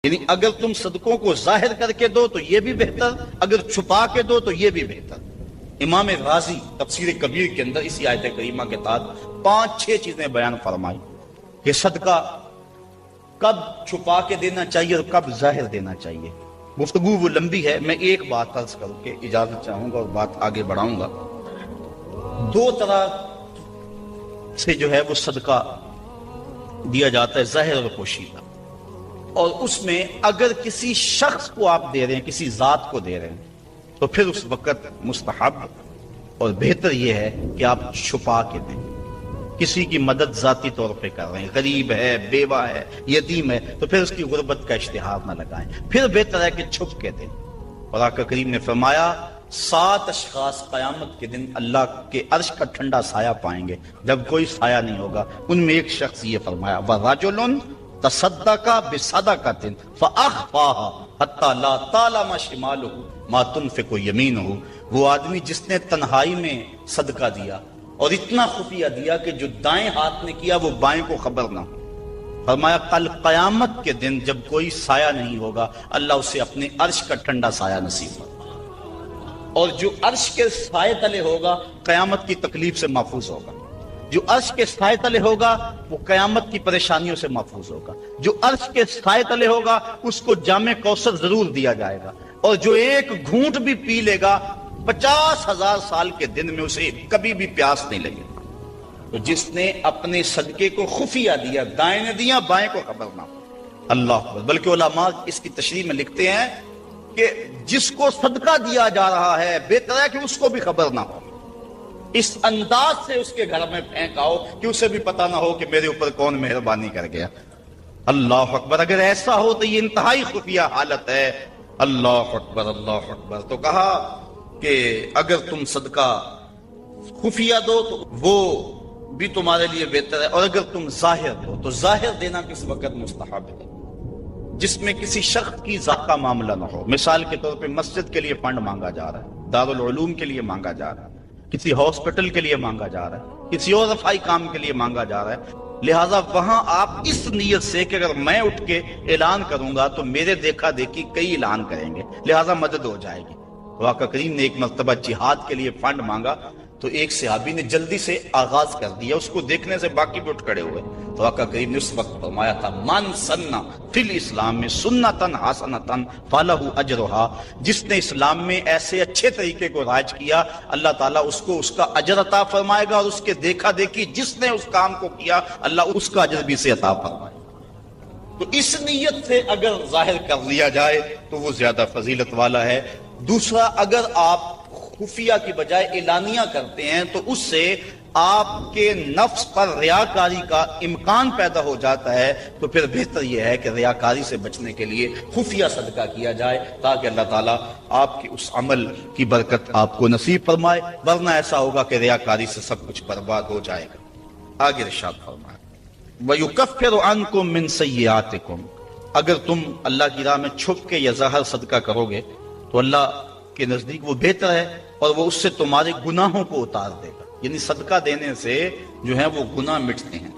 یعنی اگر تم صدقوں کو ظاہر کر کے دو تو یہ بھی بہتر، اگر چھپا کے دو تو یہ بھی بہتر۔ امام غازی تفسیر کبیر کے اندر اسی آیت کریمہ کے تحت 5-6 چیزیں بیان فرمائی کہ صدقہ کب چھپا کے دینا چاہیے اور کب ظاہر دینا چاہیے۔ گفتگو وہ لمبی ہے، میں ایک بات عرض کر کے اجازت چاہوں گا اور بات آگے بڑھاؤں گا۔ 2 طرح سے جو ہے وہ صدقہ دیا جاتا ہے، ظاہر اور پوشیدہ، اور اس میں اگر کسی شخص کو آپ دے رہے ہیں، کسی ذات کو دے رہے ہیں، تو پھر اس وقت مستحب اور بہتر یہ ہے کہ آپ چھپا کے دیں۔ کسی کی مدد ذاتی طور پہ کر رہے ہیں، غریب ہے، بیوہ ہے، یتیم ہے، تو پھر اس کی غربت کا اشتہار نہ لگائیں، پھر بہتر ہے کہ چھپ کے دیں۔ اور آقا کریم نے فرمایا 7 اشخاص قیامت کے دن اللہ کے عرش کا ٹھنڈا سایہ پائیں گے جب کوئی سایہ نہیں ہوگا۔ ان میں ایک شخص یہ فرمایا وَرَجُلٌ تصدق بصدقۃ فاخفاها حتى لا تعلم شماله ما تنفق يمينه، وہ آدمی جس نے تنہائی میں صدقہ دیا اور اتنا خفیہ دیا کہ جو دائیں ہاتھ نے کیا وہ بائیں کو خبر نہ ہو۔ فرمایا کل قیامت کے دن جب کوئی سایہ نہیں ہوگا اللہ اسے اپنے عرش کا ٹھنڈا سایہ نصیب فرمائے، اور جو عرش کے سائے تلے ہوگا قیامت کی تکلیف سے محفوظ ہوگا، جو عرش کے سائے تلے ہوگا وہ قیامت کی پریشانیوں سے محفوظ ہوگا، جو عرش کے سائے تلے ہوگا اس کو جام کوثر ضرور دیا جائے گا، اور جو ایک گھونٹ بھی پی لے گا 50,000 سال کے دن میں اسے کبھی بھی پیاس نہیں لگے گا۔ تو جس نے اپنے صدقے کو خفیہ دیا، دائیں نے دیا بائیں کو خبر نہ ہو، اللہ اکبر۔ بلکہ علماء اس کی تشریح میں لکھتے ہیں کہ جس کو صدقہ دیا جا رہا ہے بہتر ہے کہ اس کو بھی خبر نہ ہو، اس انداز سے اس کے گھر میں پھینکاؤ کہ اسے بھی پتا نہ ہو کہ میرے اوپر کون مہربانی کر گیا۔ اللہ اکبر۔ اگر ایسا ہو تو یہ انتہائی خفیہ حالت ہے۔ اللہ اکبر، اللہ اکبر۔ تو کہا کہ اگر تم صدقہ خفیہ دو تو وہ بھی تمہارے لیے بہتر ہے، اور اگر تم ظاہر دو تو ظاہر دینا کس وقت مستحب ہے، جس میں کسی شخص کی ذات کا معاملہ نہ ہو۔ مثال کے طور پہ مسجد کے لیے فنڈ مانگا جا رہا ہے، دارالعلوم کے لیے مانگا جا رہا ہے، کسی ہاسپٹل کے لیے مانگا جا رہا ہے، کسی اور رفاہی کام کے لیے مانگا جا رہا ہے، لہٰذا وہاں آپ اس نیت سے کہ اگر میں اٹھ کے اعلان کروں گا تو میرے دیکھا دیکھی کئی اعلان کریں گے، لہٰذا مدد ہو جائے گی۔ تو آقا کریم نے ایک مرتبہ جہاد کے لیے فنڈ مانگا تو ایک صحابی نے جلدی سے آغاز کر دیا، اس کو دیکھنے سے باقی بھی اٹھ کھڑے ہوئے۔ تو آقا کریم نے اس وقت فرمایا تھا من سنہ فی الاسلام میں سنتن حسنتن فلہ اجرہا، جس نے اسلام میں ایسے اچھے طریقے کو رائج کیا اللہ تعالیٰ اس کو اس کا اجر عطا فرمائے گا، اور اس کے دیکھا دیکھی جس نے اس کام کو کیا اللہ اس کا اجر بھی سے عطا فرمائے گا۔ تو اس نیت سے اگر ظاہر کر لیا جائے تو وہ زیادہ فضیلت والا ہے۔ دوسرا، اگر آپ خفیہ کی بجائے اعلانیہ کرتے ہیں تو اس سے آپ کے نفس پر ریاکاری کا امکان پیدا ہو جاتا ہے، تو پھر بہتر یہ ہے کہ ریاکاری سے بچنے کے لیے خفیہ صدقہ کیا جائے تاکہ اللہ تعالیٰ آپ کے اس عمل کی برکت آپ کو نصیب فرمائے، ورنہ ایسا ہوگا کہ ریاکاری سے سب کچھ برباد ہو جائے گا۔ آگے ارشاد فرمائے وَيُكَفِّرُ عَنْكُم مِّن سَيِّئَاتِكُم، اگر تم اللہ کی راہ میں چھپ کے یا ظاہر صدقہ کرو گے تو اللہ کے نزدیک وہ بہتر ہے، اور وہ اس سے تمہارے گناہوں کو اتار دے گا، یعنی صدقہ دینے سے جو ہے وہ گناہ مٹتے ہیں۔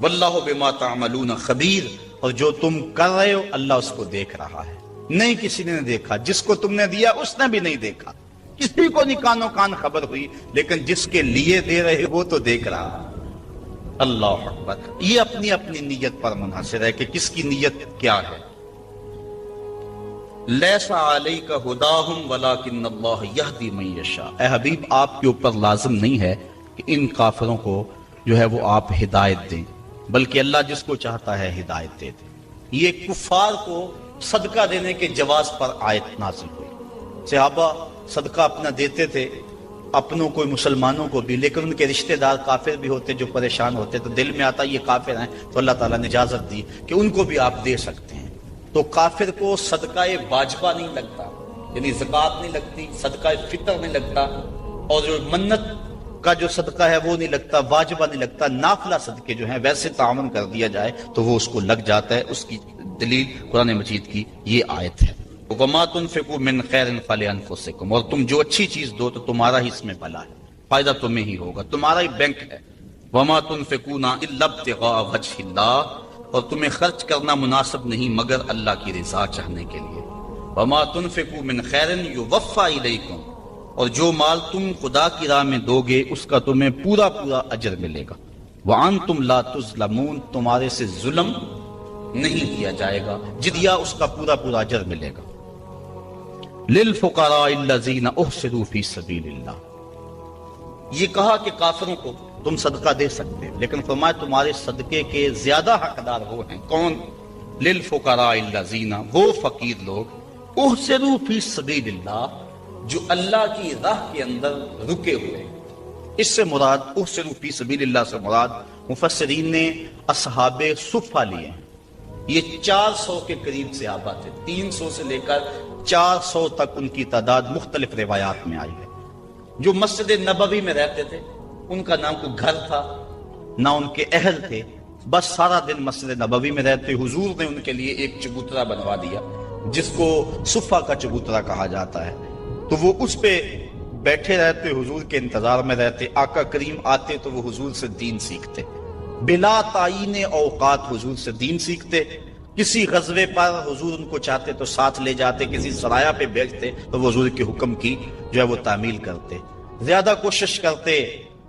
واللہ بما تعملون خبیر، اور جو تم کر رہے ہو اللہ اس کو دیکھ رہا ہے۔ نہیں کسی نے دیکھا، جس کو تم نے دیا اس نے بھی نہیں دیکھا، کسی کو نہیں کانوں کان خبر ہوئی، لیکن جس کے لیے دے رہے وہ تو دیکھ رہا ہے۔ اللہ اکبر۔ یہ اپنی اپنی نیت پر منحصر ہے کہ کس کی نیت کیا ہے۔ لیس علیک ہداہم ولکن اللہ یہدی من یشاء، اے حبیب آپ کے اوپر لازم نہیں ہے کہ ان کافروں کو جو ہے وہ آپ ہدایت دیں، بلکہ اللہ جس کو چاہتا ہے ہدایت دے دے۔ یہ کفار کو صدقہ دینے کے جواز پر آیت نازل ہوئی۔ صحابہ صدقہ اپنا دیتے تھے، اپنوں کو مسلمانوں کو بھی، لیکن ان کے رشتہ دار کافر بھی ہوتے جو پریشان ہوتے، تو دل میں آتا یہ کافر ہیں، تو اللہ تعالیٰ نے اجازت دی کہ ان کو بھی آپ دے سکتے ہیں۔ تو کافر کو صدقہ واجبہ نہیں لگتا، یعنی زکوٰۃ نہیں لگتی، صدقہ فطر نہیں لگتا، اور جو منت کا جو صدقہ ہے وہ نہیں لگتا، واجبہ نہیں لگتا، نافلہ صدقے جو ہیں ویسے تعاون کر دیا جائے تو وہ اس کو لگ جاتا ہے۔ اس کی دلیل قرآن مجید کی یہ آیت ہے وَمَا تُنْفِقُوا مِنْ خَيْرٍ فَلِأَنفُسِكُمْ، اور تم جو اچھی چیز دو تو تمہارا ہی اس میں بھلا ہے، فائدہ تمہیں ہی ہوگا، تمہارا ہی بینک ہے۔ وَمَا تُنْفِقُونَ إِلَّا ابْتِغَاءَ وَجْهِ اللَّهِ، اور تمہیں خرچ کرنا مناسب نہیں مگر اللہ کی رضا چاہنے کے لیے۔ وما تنفقوا من خیر یوفی الیکم، اور جو مال تم خدا کی راہ میں دو گے اس کا تمہیں پورا پورا اجر ملے گا۔ وانتم لا تظلمون، تمہارے سے ظلم نہیں کیا جائے گا، جدیا اس کا پورا پورا اجر ملے گا۔ للفقراء الذین احصروا فی سبیل اللہ، یہ کہا کہ کافروں کو تم صدقہ دے سکتے ہو، لیکن فرمایا تمہارے صدقے کے زیادہ حقدار وہ ہیں۔ کون؟ للفقراء الذین، وہ فقیر لوگ، احصروا فی سبیل اللہ، جو اللہ کی راہ کے اندر رکے ہوئے۔ اس سے مراد، احصروا فی سبیل اللہ سے مراد مفسرین نے اصحاب صفہ لیے ہیں۔ یہ 400 کے قریب صحابہ تھے، 300 سے لے کر 400 تک ان کی تعداد مختلف روایات میں آئی ہے، جو مسجد نبوی میں رہتے تھے۔ ان کا نام کوئی گھر تھا نہ ان کے اہل تھے، بس سارا دن مسجد نبوی میں رہتے۔ حضور نے ان کے لیے ایک چبوترا بنوا دیا جس کو صفہ کا چبوترا کہا جاتا ہے، تو وہ اس پہ بیٹھے رہتے، حضور کے انتظار میں رہتے۔ آقا کریم آتے تو وہ حضور سے دین سیکھتے، بلا تعین اوقات حضور سے دین سیکھتے۔ کسی غزوے پر حضور ان کو چاہتے تو ساتھ لے جاتے، کسی سرایہ پہ بھیجتے تو وہ حضور کے حکم کی جو ہے وہ تعمیل کرتے۔ زیادہ کوشش کرتے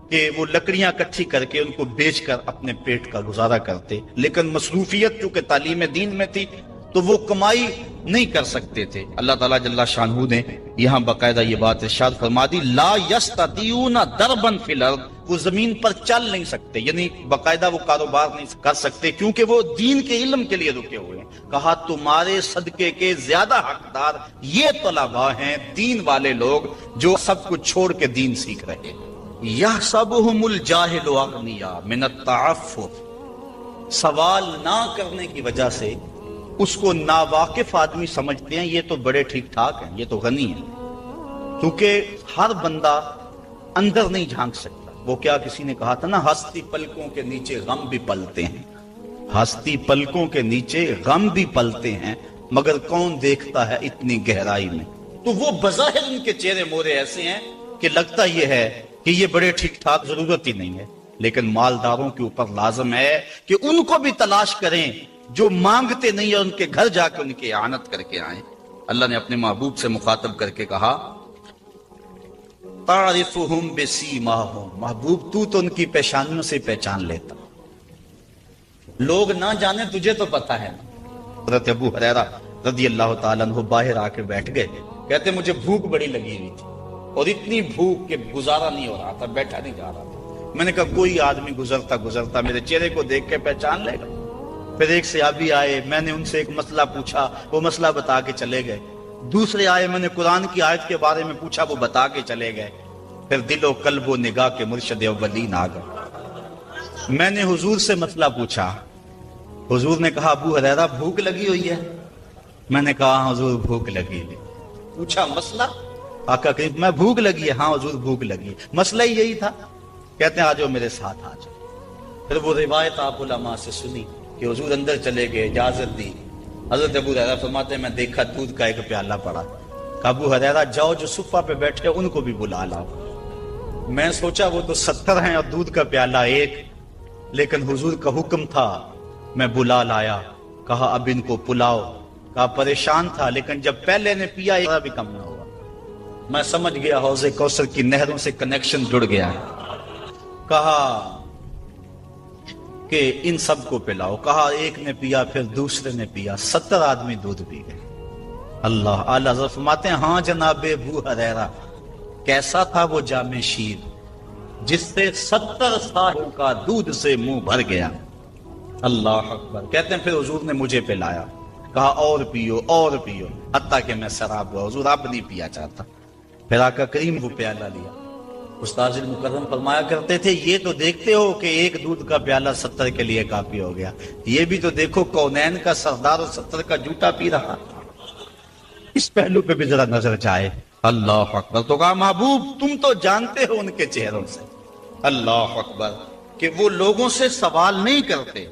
کہ وہ لکڑیاں اکٹھی کر کے ان کو بیچ کر اپنے پیٹ کا گزارا کرتے، لیکن مصروفیت چونکہ تعلیم دین میں تھی تو وہ کمائی نہیں کر سکتے تھے۔ اللہ تعالیٰ جل شانہ نے یہاں باقاعدہ یہ بات ارشاد فرما دی، لا یستطیعون ضربا فی الارض، وہ زمین پر چل نہیں سکتے، یعنی باقاعدہ وہ کاروبار نہیں کر سکتے کیونکہ وہ دین کے علم کے لیے رکے ہوئے ہیں۔ کہا تمہارے صدقے کے زیادہ حقدار یہ طلباء ہیں، دین والے لوگ جو سب کچھ چھوڑ کے دین سیکھ رہے ہیں۔ یحسبهم الجاہل اغنیاء من التعفف، سوال نہ کرنے کی وجہ سے اس کو ناواقف آدمی سمجھتے ہیں یہ تو بڑے ٹھیک ٹھاک ہیں، یہ تو غنی ہیں، کیونکہ ہر بندہ اندر نہیں جھانک سکتا۔ وہ کیا کسی نے کہا تھا نا، ہستی پلکوں کے نیچے غم بھی پلتے ہیں، ہستی پلکوں کے نیچے غم بھی پلتے ہیں، مگر کون دیکھتا ہے اتنی گہرائی میں۔ تو وہ بظاہر ان کے چہرے مورے ایسے ہیں کہ لگتا یہ ہے کہ یہ بڑے ٹھیک ٹھاک، ضرورت ہی نہیں ہے، لیکن مالداروں کے اوپر لازم ہے کہ ان کو بھی تلاش کریں جو مانگتے نہیں، اور ان کے گھر جا کے ان کی اعانت کر کے آئیں۔ اللہ نے اپنے محبوب سے مخاطب کر کے کہا، تعرفہم بسیماہم، محبوب تو ان کی پیشانیوں سے پہچان لیتا، لوگ نہ جانے تجھے تو پتا ہے نا۔ حضرت ابو ہریرہ رضی اللہ تعالیٰ عنہ باہر آ کے بیٹھ گئے، کہتے مجھے بھوک بڑی لگی ہوئی تھی، اور اتنی بھوک کہ گزارا نہیں ہو رہا تھا، بیٹھا نہیں جا رہا تھا۔ میں نے کہا کوئی آدمی گزرتا میرے چہرے کو دیکھ کے پہچان لے گا۔ پھر ایک صحابی آئے، میں نے ان سے ایک مسئلہ پوچھا، وہ مسئلہ بتا کے چلے گئے۔ دوسرے آئے، میں نے قرآن کی آیت کے بارے میں پوچھا، وہ بتا کے چلے گئے۔ پھر دل و قلب و نگاہ کے مرشد اولین آ گئے۔ میں نے حضور سے مسئلہ پوچھا، حضور نے کہا ابو ہریرہ بھوک لگی ہوئی ہے؟ میں نے کہا ہاں حضور بھوک لگی ہوئی۔ پوچھا مسئلہ؟ آقا کریم میں بھوک لگی ہے، ہاں حضور بھوک لگی ہے، مسئلہ ہی یہی تھا۔ کہتے ہیں آ جاؤ میرے ساتھ آ جاؤ۔ پھر وہ روایت آپ علماء سے سنی کہ حضور اندر چلے گئے، اجازت دی۔ حضرت ابو ہریرہ فرماتے ہیں میں دیکھا دودھ کا ایک پیالہ پڑا، کہا ابو ہریرہ جاؤ جو صفہ پہ بیٹھے ان کو بھی بلا لاؤ۔ میں سوچا وہ تو 70 ہیں اور دودھ کا پیالہ ایک، لیکن حضور کا حکم تھا، میں بلا لایا، کہا اب ان کو پلاؤ۔ کہا پریشان تھا، لیکن جب پہلے نے پیا ایک بھی کم نہ ہوا۔ میں سمجھ گیا حوض کوثر کی نہروں سے کنیکشن جڑ گیا ہے۔ کہا کہ ان سب کو پلاؤ، کہا ایک نے پیا، پھر دوسرے نے پیا، 70 آدمی دودھ پی گئے۔ اللہ اعلیٰ حضرت فرماتے ہیں ہاں جناب ابو ہریرہ، کیسا تھا وہ جام شیر جس سے 70 سالوں کا دودھ سے منہ بھر گیا۔ اللہ اکبر۔ کہتے ہیں پھر حضور نے مجھے پلایا، کہا اور پیو اور پیو، حتیٰ کہ میں سراب ہوا، حضور آپ نہیں پیا چاہتا۔ پھر آقا کریم وہ پیالہ لیا۔ استاذ المکرم فرمایا کرتے تھے یہ تو دیکھتے ہو کہ ایک دودھ کا پیالہ 70 کے لیے کافی ہو گیا، یہ بھی تو دیکھو کونین کا سردار اور 70 کا جوٹا پی رہا۔ اس پہلو پہ بھی ذرا نظر جائے۔ اللہ اکبر۔ تو کہا محبوب تم تو جانتے ہو ان کے چہروں سے، اللہ اکبر، کہ وہ لوگوں سے سوال نہیں کرتے۔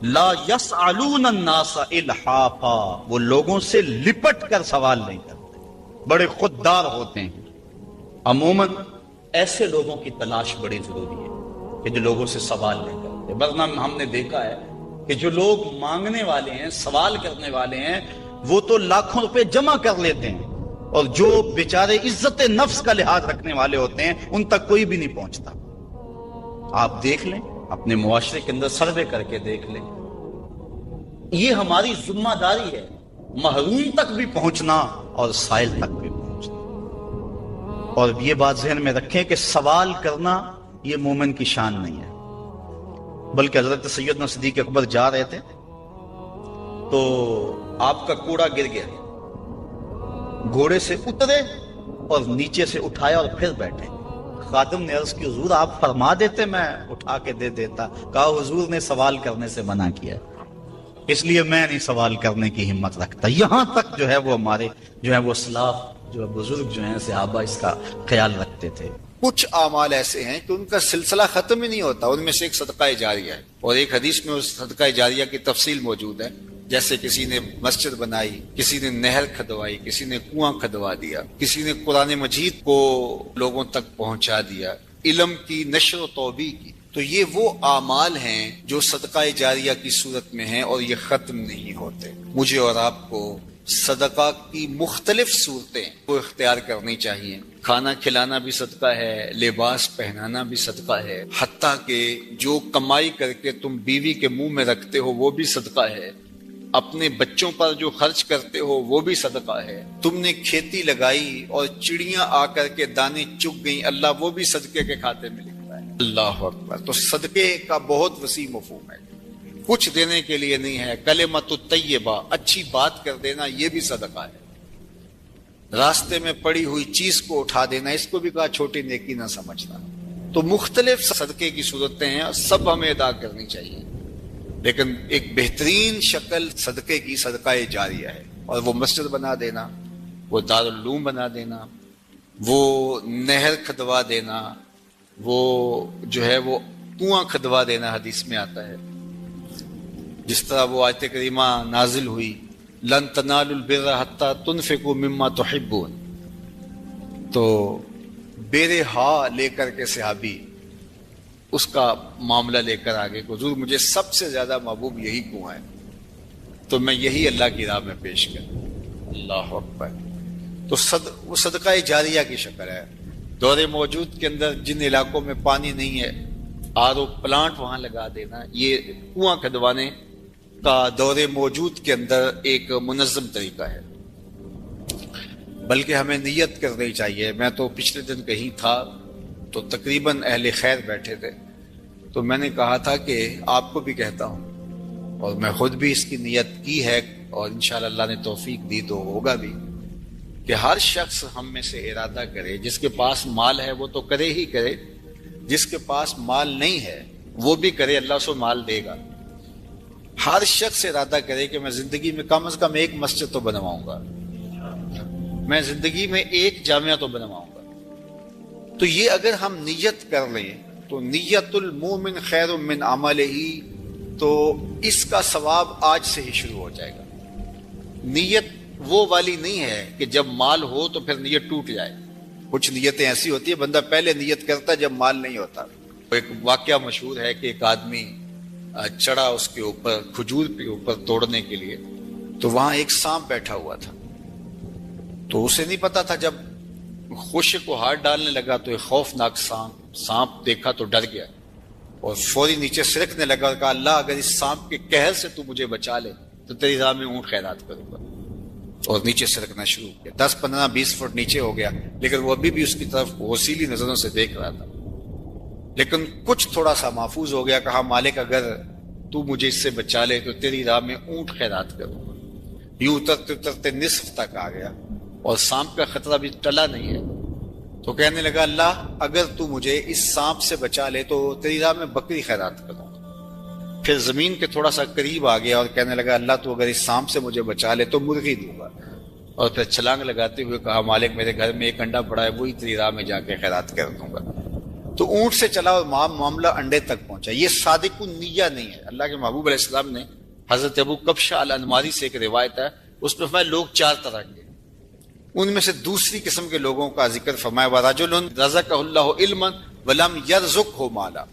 لا یسألون الناس الحافا، وہ لوگوں سے لپٹ کر سوال نہیں کرتے، بڑے خوددار ہوتے ہیں۔ عموماً ایسے لوگوں کی تلاش بڑی ضروری ہے کہ جو لوگوں سے سوال نہیں کرتے، ورنہ ہم نے دیکھا ہے کہ جو لوگ مانگنے والے ہیں، سوال کرنے والے ہیں، وہ تو لاکھوں روپے جمع کر لیتے ہیں، اور جو بیچارے عزت نفس کا لحاظ رکھنے والے ہوتے ہیں ان تک کوئی بھی نہیں پہنچتا۔ آپ دیکھ لیں، اپنے معاشرے کے اندر سروے کر کے دیکھ لیں، یہ ہماری ذمہ داری ہے، محروم تک بھی پہنچنا اور سائل تک بھی پہنچنا۔ اور یہ بات ذہن میں رکھیں کہ سوال کرنا یہ مومن کی شان نہیں ہے، بلکہ حضرت سیدنا صدیق اکبر جا رہے تھے تو آپ کا کوڑا گر گیا، گھوڑے سے اترے اور نیچے سے اٹھایا اور پھر بیٹھے۔ خادم نے عرض کی حضور آپ فرما دیتے میں اٹھا کے دے دیتا۔ کہا حضور نے سوال کرنے سے منع کیا، اس لیے میں نہیں سوال کرنے کی ہمت رکھتا۔ یہاں تک جو ہے وہ ہمارے جو ہے وہ اسلاف جو ہے بزرگ جو ہیں صحابہ اس کا خیال رکھتے تھے۔ کچھ اعمال ایسے ہیں کہ ان کا سلسلہ ختم ہی نہیں ہوتا، ان میں سے ایک صدقہ جاریہ ہے، اور ایک حدیث میں اس صدقہ جاریہ کی تفصیل موجود ہے، جیسے کسی نے مسجد بنائی، کسی نے نہر کھدوائی، کسی نے کنواں کھدوا دیا، کسی نے قرآن مجید کو لوگوں تک پہنچا دیا، علم کی نشر و توبیع کی۔ تو یہ وہ اعمال ہیں جو صدقہ جاریہ کی صورت میں ہیں اور یہ ختم نہیں ہوتے۔ مجھے اور آپ کو صدقہ کی مختلف صورتیں وہ اختیار کرنی چاہیے۔ کھانا کھلانا بھی صدقہ ہے، لباس پہنانا بھی صدقہ ہے، حتیٰ کہ جو کمائی کر کے تم بیوی کے منہ میں رکھتے ہو وہ بھی صدقہ ہے، اپنے بچوں پر جو خرچ کرتے ہو وہ بھی صدقہ ہے، تم نے کھیتی لگائی اور چڑیاں آ کر کے دانے چگ گئیں، اللہ وہ بھی صدقے کے کھاتے میں لکھتا ہے۔ اللہ اکبر۔ تو صدقے کا بہت وسیع مفہوم ہے، کچھ دینے کے لیے نہیں ہے۔ کلمۃ الطیبہ، اچھی بات کر دینا، یہ بھی صدقہ ہے۔ راستے میں پڑی ہوئی چیز کو اٹھا دینا، اس کو بھی کہا چھوٹی نیکی نہ سمجھنا۔ تو مختلف صدقے کی صورتیں ہیں اور سب ہمیں ادا کرنی چاہیے، لیکن ایک بہترین شکل صدقے کی صدقہ جاریہ ہے، اور وہ مسجد بنا دینا، وہ دارالعلوم بنا دینا، وہ نہر کھدوا دینا، وہ جو ہے وہ کنواں کھدوا دینا، حدیث میں آتا ہے۔ جس طرح وہ آیت کریمہ نازل ہوئی، لن تنالوا البر حتى تنفقوا مما تحبون، تو بیرے ہا لے کر کے صحابی اس کا معاملہ لے کر آگے، حضور مجھے سب سے زیادہ محبوب یہی کنواں ہے، تو میں یہی اللہ کی راہ میں پیش کروں۔ اللہ اکبر۔ تو وہ صدقہ جاریہ کی شکل ہے۔ دور موجود کے اندر جن علاقوں میں پانی نہیں ہے، آر او پلانٹ وہاں لگا دینا، یہ کنواں کھدوانے کا دور موجود کے اندر ایک منظم طریقہ ہے۔ بلکہ ہمیں نیت کرنی چاہیے۔ میں تو پچھلے دن کہیں تھا تو تقریباً اہل خیر بیٹھے تھے، تو میں نے کہا تھا کہ آپ کو بھی کہتا ہوں، اور میں خود بھی اس کی نیت کی ہے، اور انشاءاللہ اللہ نے توفیق دی تو ہوگا بھی، کہ ہر شخص ہم میں سے ارادہ کرے، جس کے پاس مال ہے وہ تو کرے ہی کرے، جس کے پاس مال نہیں ہے وہ بھی کرے، اللہ اسے مال دے گا۔ ہر شخص ارادہ کرے کہ میں زندگی میں کم از کم ایک مسجد تو بنواؤں گا، میں زندگی میں ایک جامعہ تو بنواؤں گا۔ تو یہ اگر ہم نیت کر لیں تو نیت المومن خیر من عملہ، تو اس کا ثواب آج سے ہی شروع ہو جائے گا۔ نیت وہ والی نہیں ہے کہ جب مال ہو تو پھر نیت ٹوٹ جائے۔ کچھ نیتیں ایسی ہوتی ہیں بندہ پہلے نیت کرتا ہے جب مال نہیں ہوتا۔ ایک واقعہ مشہور ہے کہ ایک آدمی چڑھا اس کے اوپر، کھجور کے اوپر توڑنے کے لیے، تو وہاں ایک سانپ بیٹھا ہوا تھا، تو اسے نہیں پتا تھا، جب خوشے کو ہاتھ ڈالنے لگا تو ایک خوفناک سانپ دیکھا تو ڈر گیا اور فوری نیچے سرکنے لگا اور کہا اللہ اگر اس سانپ کے قہر سے تو مجھے بچا لے تو تیری راہ میں اونٹ خیرات کروں گا، اور نیچے سرکنا شروع کیا۔ 10 15 20 فٹ نیچے ہو گیا، لیکن وہ ابھی بھی اس کی طرف غسیلی نظروں سے دیکھ رہا تھا، لیکن کچھ تھوڑا سا محفوظ ہو گیا۔ کہا مالک اگر تو مجھے اس سے بچا لے تو تیری راہ میں اونٹ خیرات کروں گا۔ یوں اترتے اترتے نصف تک آ گیا اور سانپ کا خطرہ بھی ٹلا نہیں ہے، تو کہنے لگا اللہ اگر تو مجھے اس سانپ سے بچا لے تو تیری راہ میں بکری خیرات کروں گا۔ پھر زمین کے تھوڑا سا قریب آ گیا اور کہنے لگا اللہ تو اگر اس سانپ سے مجھے بچا لے تو مرغی دوں گا، اور پھر چھلانگ لگاتے ہوئے کہا مالک میرے گھر میں ایک انڈا پڑا ہے وہی تیری راہ میں جا کے خیرات کر دوں گا۔ تو اونٹ سے چلا اور معاملہ انڈے تک پہنچا۔ یہ صادق النیہ نہیں ہے۔ اللہ کے محبوب علیہ السلام نے حضرت ابو کبشہ الانماری سے ایک روایت ہے، اس میں فرمایا لوگ 4 طرح کے، ان میں سے دوسری قسم کے لوگوں کا ذکر فرمایا وَرَجُلٌ رَزَقَهُ اللَّهُ عِلْمًا وَلَمْ يَرْزُقْهُ مَالًا،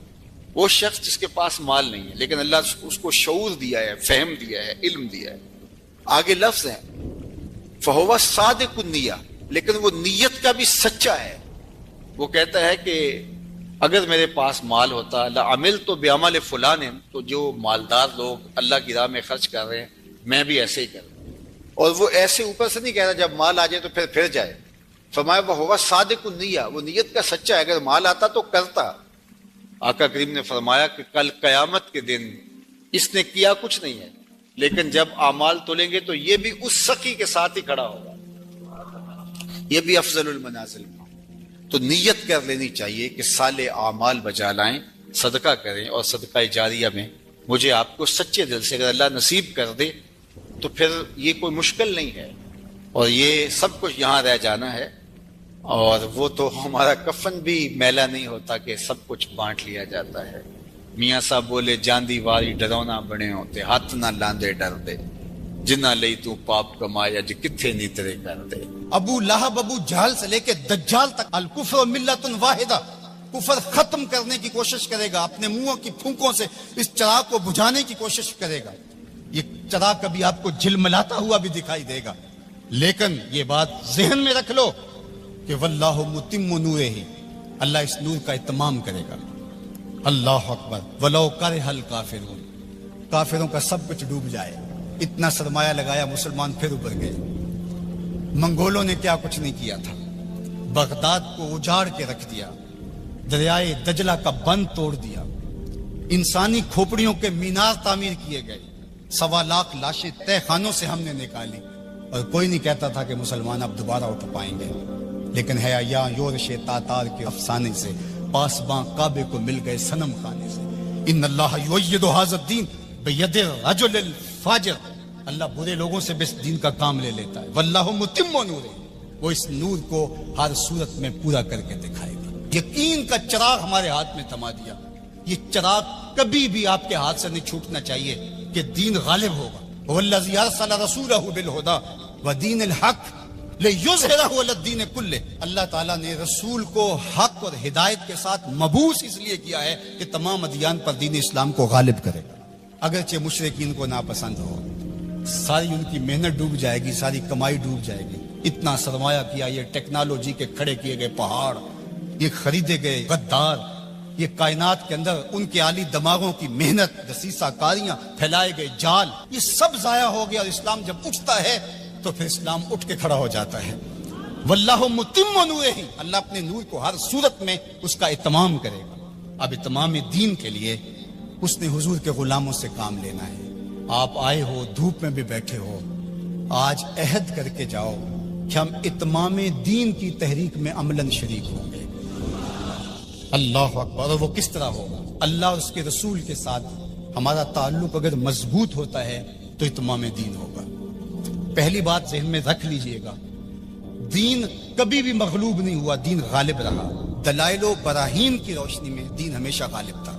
وہ شخص جس کے پاس مال نہیں ہے لیکن اللہ اس کو شعور دیا ہے، فہم دیا ہے، علم دیا ہے. آگے لفظ ہے فہو صادق النیہ، لیکن وہ نیت کا بھی سچا ہے. وہ کہتا ہے کہ اگر میرے پاس مال ہوتا لعملت بعمل فلان، تو جو مالدار لوگ اللہ کی راہ میں خرچ کر رہے ہیں میں بھی ایسے ہی کروں. اور وہ ایسے اوپر سے نہیں کہہ رہا جب مال آ جائے تو پھر جائے. فرمایا وہ صادق النیہ، وہ نیت کا سچا ہے، اگر مال آتا تو کرتا. آقا کریم نے فرمایا کہ کل قیامت کے دن اس نے کیا کچھ نہیں ہے، لیکن جب اعمال تولیں گے تو یہ بھی اس سخی کے ساتھ ہی کھڑا ہوگا، یہ بھی افضل المنازل. تو نیت کر لینی چاہیے کہ صالح اعمال بجا لائیں، صدقہ کریں، اور صدقہ جاریہ میں مجھے آپ کو سچے دل سے اگر اللہ نصیب کر دے تو پھر یہ کوئی مشکل نہیں ہے، اور یہ سب کچھ یہاں رہ جانا ہے. اور وہ تو ہمارا کفن بھی میلا نہیں ہوتا کہ سب کچھ بانٹ لیا جاتا ہے. میاں صاحب بولے جاندی واری ڈرونا بنے ہوتے، ہاتھ نہ لاندے ڈر دے، جنہ لئی تو پاپ کمایا جی کتھے نیترے کر دے. ابو لہب ابو جہل سے لے کے دجال تک الکفر ملت واحدہ، کفر ختم کرنے کی کوشش کرے گا، اپنے منہوں کی پھونکوں سے اس چراغ کو بجھانے کی کوشش کرے گا. یہ چراغ کبھی آپ کو جھلملاتا ہوا بھی دکھائی دے گا، لیکن یہ بات ذہن میں رکھ لو کہ واللہ متم نورہ، اللہ اس نور کا اتمام کرے گا. اللہ اکبر. ولو کرہ الکافرون، کافروں کا سب کچھ ڈوب جائے، اتنا سرمایہ لگایا مسلمان پھر اوپر گئے. منگولوں نے کیا کچھ نہیں کیا تھا، بغداد کو اجاڑ کے رکھ دیا، دریائے دجلہ کا بند توڑ دیا، انسانی کھوپڑیوں کے مینار تعمیر کیے گئے، 1.25 لاکھ لاشیں تہ خانوں سے ہم نے نکالی، اور کوئی نہیں کہتا تھا کہ مسلمان اب دوبارہ اٹھ پائیں گے. لیکن ہے یا یورش تاتار کے افسانے سے پاسباں کعبے کو مل گئے صنم خانے سے. ان اللہ یؤید ھذا الدین بید الرجل الفاجر، اللہ برے لوگوں سے بھی اس دین کا کام لے لیتا ہے. واللہ متم نورہ، وہ اس نور کو ہر صورت میں پورا کر کے دکھائے گا. یقین کا چراغ ہمارے ہاتھ میں تھما دیا. یہ چراغ کبھی بھی آپ کے ہاتھ سے نہیں چھوٹنا چاہیے کہ دین غالب ہوگا. والذی ارسل رسولہ بالہدی ودین الحق لِیُظْہِرَہُ عَلَى الدِّینِ کُلِّہ، اللہ تعالیٰ نے رسول کو حق اور ہدایت کے ساتھ مبعوث اس لیے کیا ہے کہ تمام ادیان پر دین اسلام کو غالب کرے گا. اگرچہ مشرکین کو ناپسند ہو، ساری ان کی محنت ڈوب جائے گی، ساری کمائی ڈوب جائے گی. اتنا سرمایہ کیا، یہ ٹیکنالوجی کے کھڑے کیے گئے پہاڑ، یہ خریدے گئے غدار، یہ کائنات کے اندر ان کے عالی دماغوں کی محنت، دسیسہ کاریاں، پھیلائے گئے جال، یہ سب ضائع ہو گیا. اور اسلام جب اٹھتا ہے تو پھر اسلام اٹھ کے کھڑا ہو جاتا ہے. واللہ متم نورہ، اللہ اپنے نور کو ہر صورت میں اس کا اتمام کرے گا. اب اتمام دین کے لیے اس نے حضور کے غلاموں سے کام لینا ہے. آپ آئے ہو، دھوپ میں بھی بیٹھے ہو، آج عہد کر کے جاؤ کہ ہم اتمام دین کی تحریک میں عملاً شریک ہوں گے. اللہ اکبر. اور وہ کس طرح ہوگا؟ اللہ اور اس کے رسول کے ساتھ ہمارا تعلق اگر مضبوط ہوتا ہے تو اتمام دین ہوگا. پہلی بات ذہن میں رکھ لیجئے گا، دین کبھی بھی مغلوب نہیں ہوا، دین غالب رہا. دلائل و براہین کی روشنی میں دین ہمیشہ غالب تھا.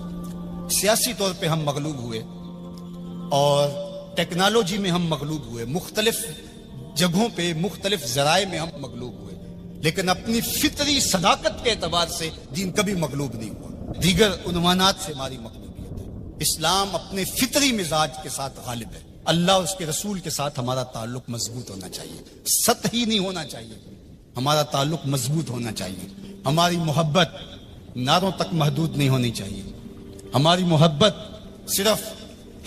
سیاسی طور پہ ہم مغلوب ہوئے اور ٹیکنالوجی میں ہم مغلوب ہوئے، مختلف جگہوں پہ مختلف ذرائع میں ہم مغلوب ہوئے، لیکن اپنی فطری صداقت کے اعتبار سے دین کبھی مغلوب نہیں ہوا. دیگر عنوانات سے ہماری مغلوبیت ہے. اسلام اپنے فطری مزاج کے ساتھ غالب ہے. اللہ اور اس کے رسول کے ساتھ ہمارا تعلق مضبوط ہونا چاہیے، سطحی نہیں ہونا چاہیے. ہمارا تعلق مضبوط ہونا چاہیے. ہماری محبت نعروں تک محدود نہیں ہونی چاہیے. ہماری محبت صرف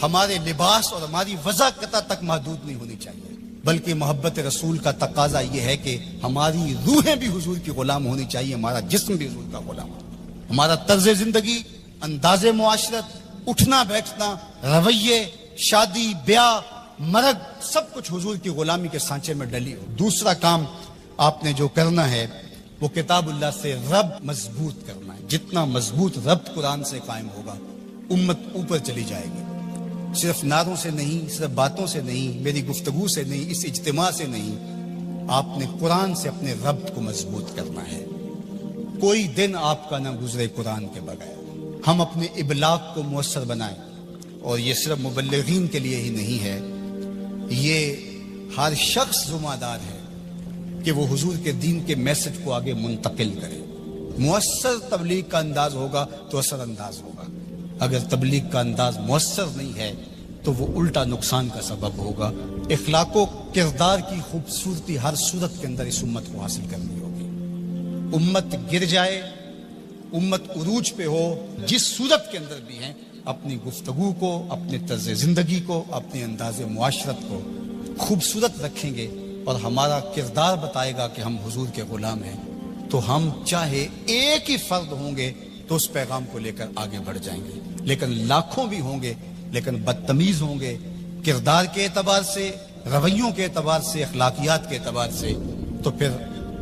ہمارے لباس اور ہماری وضاحت تک محدود نہیں ہونی چاہیے، بلکہ محبت رسول کا تقاضا یہ ہے کہ ہماری روحیں بھی حضور کی غلام ہونی چاہیے، ہمارا جسم بھی حضور کا غلام ہو. ہمارا طرز زندگی، انداز معاشرت، اٹھنا بیٹھنا، رویے، شادی بیاہ، مرگ، سب کچھ حضور کی غلامی کے سانچے میں ڈلی ہو. دوسرا کام آپ نے جو کرنا ہے وہ کتاب اللہ سے ربط مضبوط کرنا ہے. جتنا مضبوط ربط قرآن سے قائم ہوگا امت اوپر چلی جائے گی. صرف نعروں سے نہیں، صرف باتوں سے نہیں، میری گفتگو سے نہیں، اس اجتماع سے نہیں، آپ نے قرآن سے اپنے ربط کو مضبوط کرنا ہے. کوئی دن آپ کا نہ گزرے قرآن کے بغیر. ہم اپنے ابلاغ کو مؤثر بنائیں، اور یہ صرف مبلغین کے لیے ہی نہیں ہے، یہ ہر شخص ذمہ دار ہے کہ وہ حضور کے دین کے میسج کو آگے منتقل کرے. مؤثر تبلیغ کا انداز ہوگا تو اثر انداز ہوگا. اگر تبلیغ کا انداز مؤثر نہیں ہے تو وہ الٹا نقصان کا سبب ہوگا۔ اخلاق و کردار کی خوبصورتی ہر صورت کے اندر اس امت کو حاصل کرنی ہوگی۔ امت گر جائے، امت عروج پہ ہو، جس صورت کے اندر بھی ہیں، اپنی گفتگو کو، اپنے طرز زندگی کو، اپنے انداز معاشرت کو خوبصورت رکھیں گے اور ہمارا کردار بتائے گا کہ ہم حضور کے غلام ہیں، تو ہم چاہے ایک ہی فرد ہوں گے تو اس پیغام کو لے کر آگے بڑھ جائیں گے، لیکن لاکھوں بھی ہوں گے لیکن بدتمیز ہوں گے کردار کے اعتبار سے، رویوں کے اعتبار سے، اخلاقیات کے اعتبار سے، تو پھر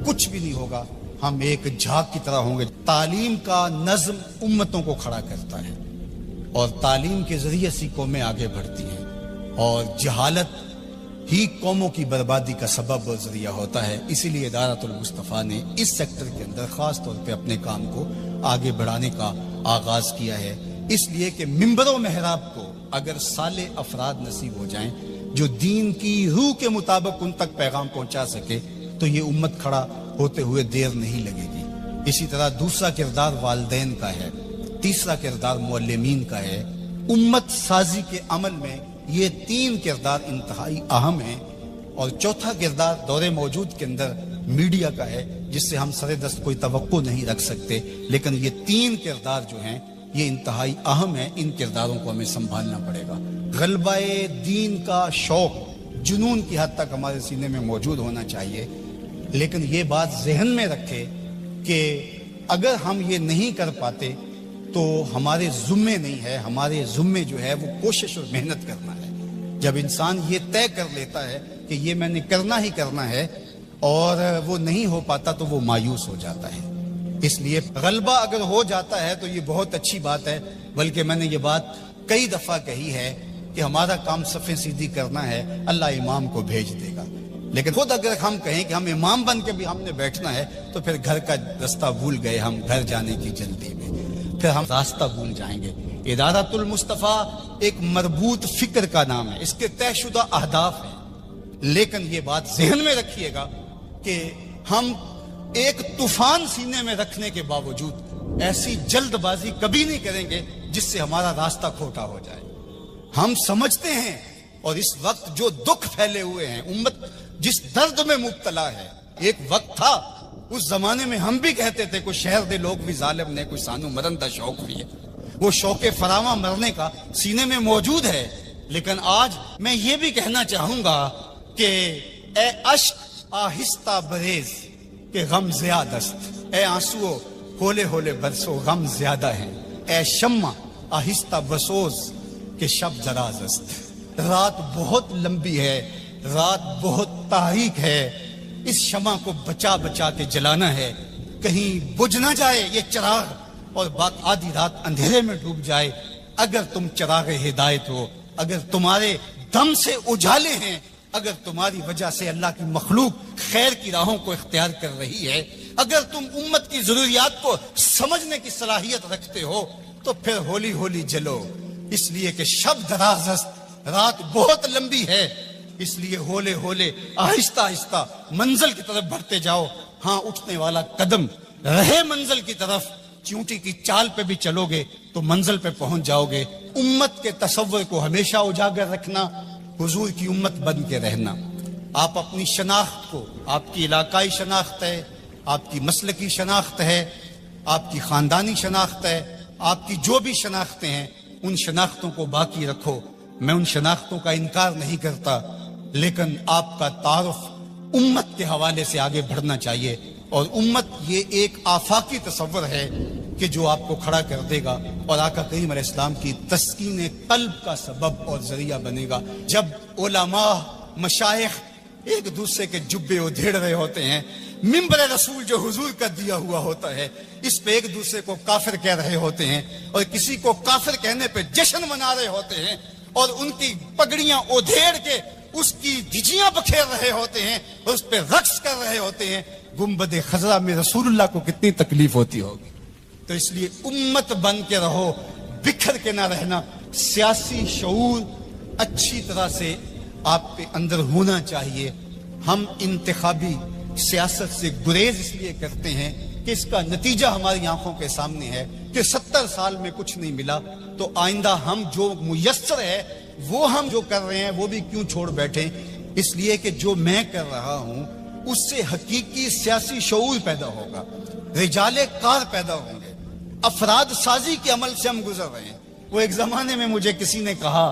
کچھ بھی نہیں ہوگا۔ ہم ایک جھاگ کی طرح ہوں گے۔ تعلیم کا نظم امتوں کو کھڑا کرتا ہے اور تعلیم کے ذریعے سے قومیں آگے بڑھتی ہیں، اور جہالت ہی قوموں کی بربادی کا سبب اور ذریعہ ہوتا ہے۔ اسی لیے ادارۃ المصطفیٰ نے اس سیکٹر کے اندر خاص طور پہ اپنے کام کو آگے بڑھانے کا آغاز کیا ہے، اس لیے کہ منبر و محراب کو اگر صالح افراد نصیب ہو جائیں جو دین کی روح کے مطابق ان تک پیغام پہنچا سکے تو یہ امت کھڑا ہوتے ہوئے دیر نہیں لگے گی۔ اسی طرح دوسرا کردار والدین کا ہے، تیسرا کردار معلمین کا ہے۔ امت سازی کے عمل میں یہ تین کردار انتہائی اہم ہیں، اور چوتھا کردار دور موجود کے اندر میڈیا کا ہے، جس سے ہم سر دست کوئی توقع نہیں رکھ سکتے، لیکن یہ تین کردار جو ہیں یہ انتہائی اہم ہیں، ان کرداروں کو ہمیں سنبھالنا پڑے گا۔ غلبہ دین کا شوق جنون کی حد تک ہمارے سینے میں موجود ہونا چاہیے، لیکن یہ بات ذہن میں رکھے کہ اگر ہم یہ نہیں کر پاتے تو ہمارے ذمے نہیں ہے، ہمارے ذمے جو ہے وہ کوشش اور محنت کرنا ہے۔ جب انسان یہ طے کر لیتا ہے کہ یہ میں نے کرنا ہی کرنا ہے اور وہ نہیں ہو پاتا تو وہ مایوس ہو جاتا ہے۔ اس لیے غلبہ اگر ہو جاتا ہے تو یہ بہت اچھی بات ہے، بلکہ میں نے یہ بات کئی دفعہ کہی ہے کہ ہمارا کام صفیں سیدھی کرنا ہے، اللہ امام کو بھیج دے گا۔ لیکن خود اگر ہم کہیں کہ ہم امام بن کے بھی ہم نے بیٹھنا ہے تو پھر گھر کا رستہ بھول گئے، ہم گھر جانے کی جلدی میں پھر ہم راستہ بھول جائیں گے۔ ادارۃ المصطفیٰ ایک مربوط فکر کا نام ہے، اس کے طے شدہ اہداف ہیں، لیکن یہ بات ذہن میں رکھیے گا کہ ہم ایک طوفان سینے میں رکھنے کے باوجود ایسی جلد بازی کبھی نہیں کریں گے جس سے ہمارا راستہ کھوٹا ہو جائے۔ ہم سمجھتے ہیں، اور اس وقت جو دکھ پھیلے ہوئے ہیں، امت جس درد میں مبتلا ہے، ایک وقت تھا اس زمانے میں ہم بھی کہتے تھے کوئی شہر دے لوگ بھی ظالم نے، کوئی سانو مرن دا شوق بھی ہے، وہ شوق فراواں مرنے کا سینے میں موجود ہے۔ لیکن آج میں یہ بھی کہنا چاہوں گا کہ اے اشک آہستہ بریز کہ غم زیادست، اے آنسو ہولے ہولے برسو غم زیادہ ہے، اے شمع آہستہ بسوز کہ شب دراز است۔ رات بہت لمبی ہے، رات بہت تاریک ہے، اس شمع کو بچا بچا کے جلانا ہے، کہیں بجھ نہ جائے یہ چراغ اور آدھی رات اندھیرے میں ڈوب جائے۔ اگر تم چراغ ہدایت ہو، اگر تمہارے دم سے اجالے ہیں، اگر تمہاری وجہ سے اللہ کی مخلوق خیر کی راہوں کو اختیار کر رہی ہے، اگر تم امت کی ضروریات کو سمجھنے کی صلاحیت رکھتے ہو تو پھر ہولی ہولی جلو، اس لیے کہ شب دراز است، رات بہت لمبی ہے، اس لیے ہولے ہولے آہستہ آہستہ منزل کی طرف بڑھتے جاؤ۔ ہاں اٹھنے والا قدم رہے منزل کی طرف، چونٹی کی چال پہ بھی چلو گے تو منزل پہ پہنچ جاؤ گے۔ امت کے تصور کو ہمیشہ اجاگر رکھنا، حضور کی امت بن کے رہنا۔ آپ اپنی شناخت کو، آپ کی علاقائی شناخت ہے، آپ کی مسلکی شناخت ہے، آپ کی خاندانی شناخت ہے، آپ کی جو بھی شناختیں ہیں ان شناختوں کو باقی رکھو۔ میں ان شناختوں کا انکار نہیں کرتا، لیکن آپ کا تعارف امت کے حوالے سے آگے بڑھنا چاہیے، اور امت یہ ایک آفاقی تصور ہے کہ جو آپ کو کھڑا کر دے گا اور آقا کریم علیہ السلام کی تسکین قلب کا سبب اور ذریعہ بنے گا۔ جب علماء مشائخ ایک دوسرے کے جبے ادھیڑ رہے ہوتے ہیں، منبر رسول جو حضور کا دیا ہوا ہوتا ہے اس پہ ایک دوسرے کو کافر کہہ رہے ہوتے ہیں، اور کسی کو کافر کہنے پہ جشن منا رہے ہوتے ہیں، اور ان کی پگڑیاں ادھیڑ کے اس کی دھجیاں بکھیر رہے ہوتے ہیں اور اس پہ رقص کر رہے ہوتے ہیں، گنبد خضرا میں رسول اللہ کو کتنی تکلیف ہوتی ہوگی۔ تو اس لیے امت بن کے رہو، بکھر کے نہ رہنا۔ سیاسی شعور اچھی طرح سے آپ کے اندر ہونا چاہیے۔ ہم انتخابی سیاست سے گریز اس لیے کرتے ہیں کہ اس کا نتیجہ ہماری آنکھوں کے سامنے ہے کہ 70 سال میں کچھ نہیں ملا، تو آئندہ ہم جو میسر ہے وہ ہم جو کر رہے ہیں وہ بھی کیوں چھوڑ بیٹھیں؟ اس لیے کہ جو میں کر رہا ہوں اس سے حقیقی سیاسی شعور پیدا ہوگا، رجال کار پیدا ہوں گے، افراد سازی کے عمل سے ہم گزر رہے ہیں۔ وہ ایک زمانے میں مجھے کسی نے کہا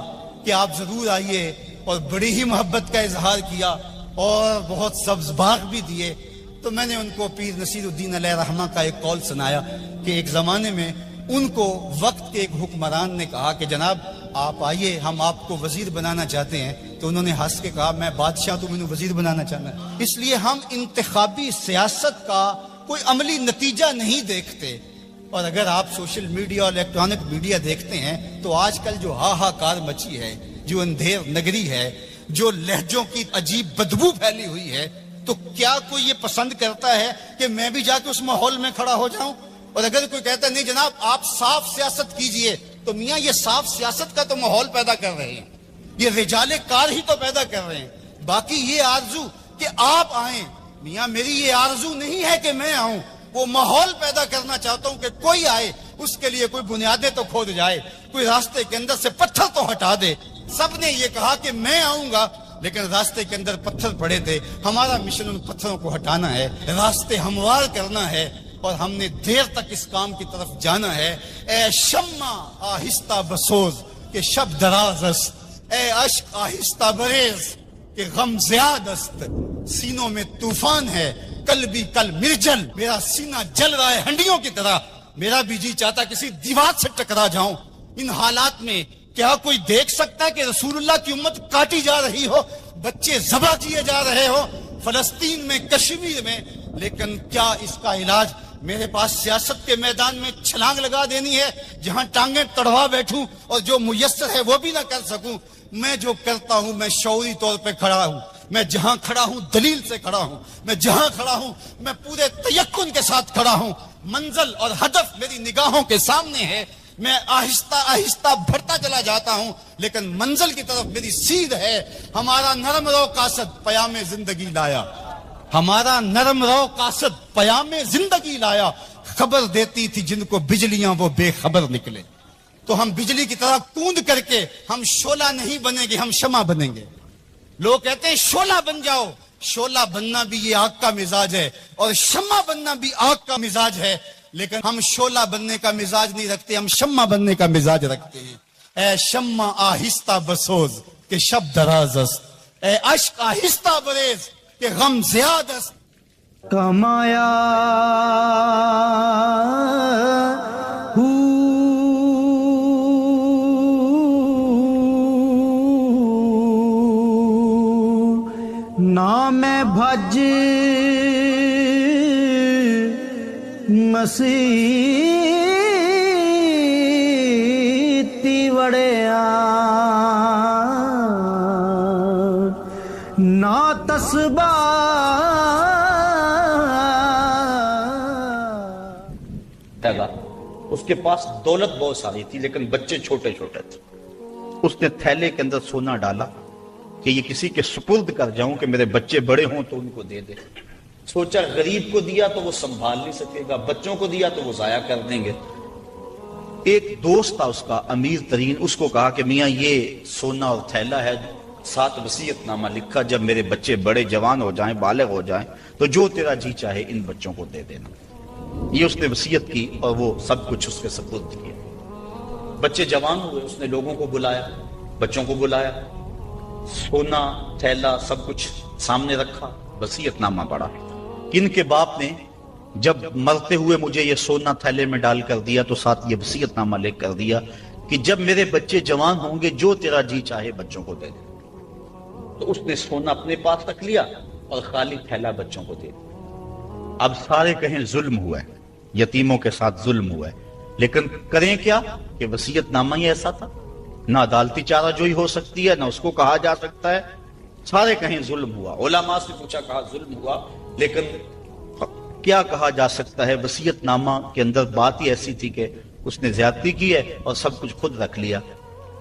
کہ آپ ضرور آئیے، اور بڑی ہی محبت کا اظہار کیا اور بہت سبز باغ بھی دیے۔ تو میں نے ان کو پیر نصیر الدین علیہ رحمہ کا ایک قول سنایا کہ ایک زمانے میں ان کو وقت کے ایک حکمران نے کہا کہ جناب آپ آئیے، ہم آپ کو وزیر بنانا چاہتے ہیں۔ تو انہوں نے ہنس کے کہا میں بادشاہ تو مجھے وزیر بنانا چاہنا ہے۔ اس لیے ہم انتخابی سیاست کا کوئی عملی نتیجہ نہیں دیکھتے۔ اور اگر آپ سوشل میڈیا اور الیکٹرانک میڈیا دیکھتے ہیں تو آج کل جو ہاہاکار مچی ہے، جو اندھیر نگری ہے، جو لہجوں کی عجیب بدبو پھیلی ہوئی ہے، تو کیا کوئی یہ پسند کرتا ہے کہ میں بھی جا کے اس ماحول میں کھڑا ہو جاؤں؟ اور اگر کوئی کہتا ہے نہیں جناب آپ صاف سیاست کیجئے، تو میاں یہ صاف سیاست کا تو ماحول پیدا کر رہے ہیں، یہ رجال کار ہی تو پیدا کر رہے ہیں۔ باقی یہ آرزو کہ آپ آئیں، میاں میری یہ آرزو نہیں ہے کہ میں آؤں، وہ ماحول پیدا کرنا چاہتا ہوں کہ کوئی آئے، اس کے لیے کوئی بنیادیں تو کھود جائے، کوئی راستے کے اندر سے پتھر تو ہٹا دے۔ سب نے یہ کہا کہ میں آؤں گا، لیکن راستے کے اندر پتھر پڑے تھے۔ ہمارا مشن ان پتھروں کو ہٹانا ہے، راستے ہموار کرنا ہے، اور ہم نے دیر تک اس کام کی طرف جانا ہے۔ اے شمع آہستہ بسوز کہ شب دراز است، اے اشک آہستہ بریز کہ غم زیاد است، سینوں میں طوفان ہے کل بھی کل مرجل، میرا سینہ جل رہا ہے ہنڈیوں کی طرح، میرا بھی جی چاہتا کسی دیوار سے ٹکرا جاؤں۔ ان حالات میں کیا کوئی دیکھ سکتا ہے کہ رسول اللہ کی امت کاٹی جا رہی ہو، بچے ذبح کیے جا رہے ہو فلسطین میں، کشمیر میں، لیکن کیا اس کا علاج میرے پاس سیاست کے میدان میں چھلانگ لگا دینی ہے، جہاں ٹانگیں تڑوا بیٹھوں اور جو میسر ہے وہ بھی نہ کر سکوں؟ میں جو کرتا ہوں میں شعوری طور پہ کھڑا ہوں، میں جہاں کھڑا ہوں دلیل سے کھڑا ہوں، میں جہاں کھڑا ہوں میں پورے تیقن کے ساتھ کھڑا ہوں، منزل اور ہدف میری نگاہوں کے سامنے ہے، میں آہستہ آہستہ بڑھتا چلا جاتا ہوں، لیکن منزل کی طرف میری سیدھ ہے۔ ہمارا نرم رو قاصد پیام زندگی لایا، ہمارا نرم رو قاصد پیام زندگی لایا، خبر دیتی تھی جن کو بجلیاں وہ بے خبر نکلے۔ تو ہم بجلی کی طرح کوند کر کے ہم شعلہ نہیں بنیں گے، ہم شمع بنیں گے۔ لوگ کہتے ہیں شعلہ بن جاؤ، شعلہ بننا بھی یہ آگ کا مزاج ہے، اور شمع بننا بھی آگ کا مزاج ہے، لیکن ہم شعلہ بننے کا مزاج نہیں رکھتے، ہم شمع بننے کا مزاج رکھتے ہیں۔ اے شمع آہستہ بسوز کہ شب دراز است، اے اشک آہستہ بریز کہ غم زیاد است۔ کمایا نام بھج مسیتی وڑیا نا تسبہ اس کے پاس دولت بہت ساری تھی لیکن بچے چھوٹے چھوٹے تھے۔ اس نے تھیلے کے اندر سونا ڈالا کہ یہ کسی کے سپرد کر جاؤں کہ میرے بچے بڑے ہوں تو ان کو دے دے۔ سوچا غریب کو دیا تو وہ سنبھال نہیں سکے گا، بچوں کو دیا تو وہ ضائع کر دیں گے۔ ایک دوست تھا اس کا امیر ترین، اس کو کہا کہ میاں یہ سونا اور تھیلا ہے، ساتھ وصیت نامہ لکھا جب میرے بچے بڑے جوان ہو جائیں، بالغ ہو جائیں تو جو تیرا جی چاہے ان بچوں کو دے دینا۔ یہ اس نے وصیت کی اور وہ سب کچھ اس کے سپرد کیا۔ بچے جوان ہوئے، اس نے لوگوں کو بلایا، بچوں کو بلایا، سونا تھیلا سب کچھ سامنے رکھا، وصیت نامہ پڑھا۔ ان کے باپ نے جب مرتے ہوئے مجھے یہ سونا تھیلے میں ڈال کر دیا تو ساتھ یہ وصیت نامہ لکھ کر دیا کہ جب میرے بچے جوان ہوں گے جو تیرا جی چاہے بچوں کو دے دے۔ تو اس نے سونا اپنے پاس رکھ لیا اور خالی تھیلا بچوں کو دے دیا۔ اب سارے کہیں ظلم ہوا ہے، یتیموں کے ساتھ ظلم ہوا ہے، لیکن کریں کیا کہ وصیت نامہ ہی ایسا تھا، نہ عدالتی چارہ جوئی ہو سکتی ہے، نہ اس کو کہا جا سکتا ہے۔ سارے کہیں ظلم ہوا، علماء سے پوچھا کہا ظلم ہوا، لیکن کیا کہا جا سکتا ہے؟ وصیت نامہ کے اندر بات ہی ایسی تھی کہ اس نے زیادتی کی ہے اور سب کچھ خود رکھ لیا۔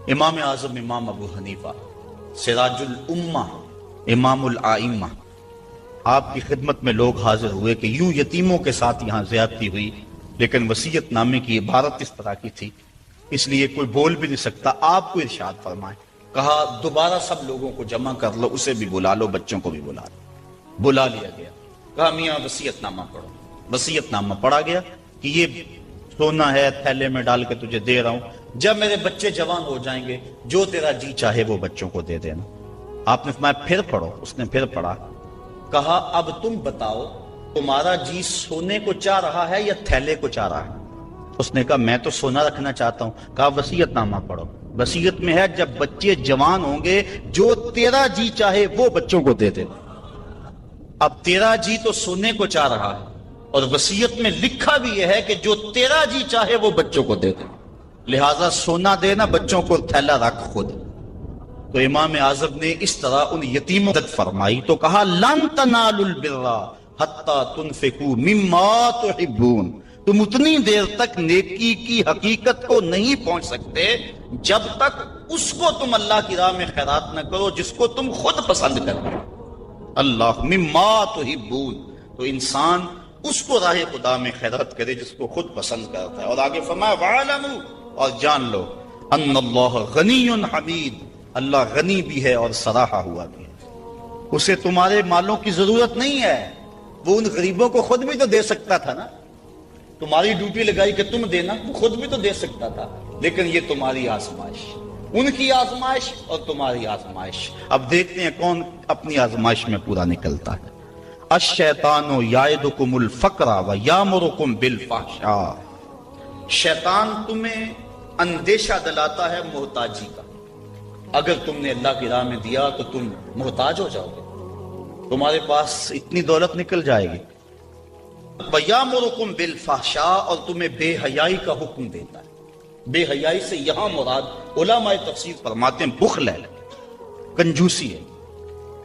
امام اعظم امام ابو حنیفہ، سراج الامہ، امام الائمہ، آپ کی خدمت میں لوگ حاضر ہوئے کہ یوں یتیموں کے ساتھ یہاں زیادتی ہوئی لیکن وصیت نامے کی عبارت اس طرح کی تھی، اس لیے کوئی بول بھی نہیں سکتا، آپ کو ارشاد فرمائے۔ کہا دوبارہ سب لوگوں کو جمع کر لو، اسے بھی بلا لو، بچوں کو بھی بلا لو۔ بلا لیا گیا، کہا میاں وصیت نامہ پڑھو۔ وصیت نامہ پڑھا گیا کہ یہ سونا ہے، تھیلے میں ڈال کے تجھے دے رہا ہوں، جب میرے بچے جوان ہو جائیں گے جو تیرا جی چاہے وہ بچوں کو دے دینا۔ آپ نے فرمایا پھر پڑھو، اس نے پھر پڑھا۔ کہا اب تم بتاؤ تمہارا جی سونے کو چاہ رہا ہے یا تھیلے کو چاہ رہا ہے؟ اس نے کہا میں تو سونا رکھنا چاہتا ہوں۔ کہا وصیت نامہ پڑھو، وصیت میں ہے جب بچے جوان ہوں گے جو تیرا جی چاہے وہ بچوں کو دے دینا۔ اب تیرا جی تو سونے کو چاہ رہا ہے اور وصیت میں لکھا بھی یہ ہے کہ جو تیرا جی چاہے وہ بچوں کو دے دے، لہذا سونا دینا، بچوں کو تھیلا رکھ خود۔ تو امام اعظم نے اس طرح ان یتیموں مدد فرمائی تو کہا لن تنالوا البر حتی تنفقوا مما تحبون، تم اتنی دیر تک نیکی کی حقیقت کو نہیں پہنچ سکتے جب تک اس کو تم اللہ کی راہ میں خیرات نہ کرو جس کو تم خود پسند کرو۔ اللہ مما تحبون، تو انسان اس کو راہ خدا میں خیرات کرے جس کو خود پسند کرتا ہے۔ اور آگے فرمایا وَعَلَمُوا، اور جان لو ان اللہ غنی حمید، اللہ غنی بھی ہے اور سراہا ہوا بھی ہے، اسے تمہارے مالوں کی ضرورت نہیں ہے، وہ ان غریبوں کو خود بھی تو دے سکتا تھا نا، تمہاری ڈیوٹی لگائی کہ تم دینا، وہ خود بھی تو دے سکتا تھا، لیکن یہ تمہاری آزمائش، ان کی آزمائش اور تمہاری آزمائش۔ اب دیکھتے ہیں کون اپنی آزمائش میں پورا نکلتا ہے۔ الشیطان یعدکم الفقر ویامرکم بالفحشاء، شیطان تمہیں اندیشہ دلاتا ہے محتاجی کا، اگر تم نے اللہ کی راہ میں دیا تو تم محتاج ہو جاؤ گے، تمہارے پاس اتنی دولت نکل جائے گی۔ وَيَأْمُرُكُمْ بِالْفَحْشَاءِ، اور تمہیں بے حیائی کا حکم دیتا ہے۔ بے حیائی سے یہاں مراد علماء تفسیر فرماتے ہیں بخل ہے، کنجوسی ہے،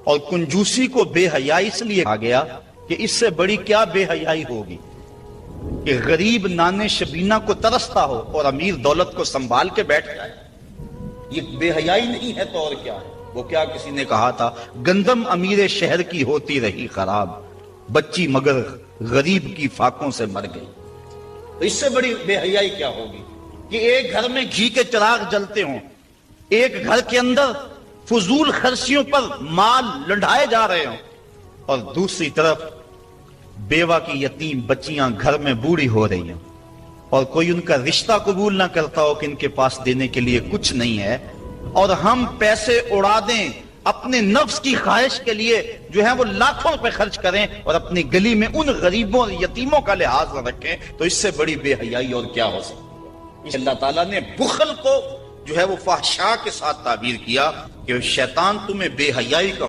اور کنجوسی کو بے حیائی اس لیے کہا گیا کہ اس سے بڑی کیا بے حیائی ہوگی کہ غریب نانے شبینہ کو ترستا ہو اور امیر دولت کو سنبھال کے بیٹھ جائے۔ یہ بے حیائی نہیں ہے تو اور کیا ہے؟ وہ کیا کسی نے کہا تھا گندم امیر شہر کی ہوتی رہی خراب، بچی مگر غریب کی فاقوں سے مر گئی۔ تو اس سے بڑی بے حیائی کیا ہوگی کہ ایک گھر میں گھی کے چراغ جلتے ہوں، ایک گھر کے اندر فضول خرچیوں پر مال لنڈھائے جا رہے ہوں، اور دوسری طرف بیوہ کی یتیم بچیاں گھر میں بوڑھی ہو رہی ہیں اور کوئی ان کا رشتہ قبول نہ کرتا ہو کہ ان کے پاس دینے کے لیے کچھ نہیں ہے، اور ہم پیسے اڑا دیں اپنے نفس کی خواہش کے لیے جو ہے وہ لاکھوں روپے خرچ کریں اور اپنی گلی میں ان غریبوں اور یتیموں کا لحاظ نہ رکھیں، تو اس سے بڑی بے حیائی اور کیا ہو سکتی ہے؟ اللہ تعالیٰ نے بخل کو جو ہے وہ فحشاء کے ساتھ تعبیر کیا کہ شیطان تمہیں بے حیائی کا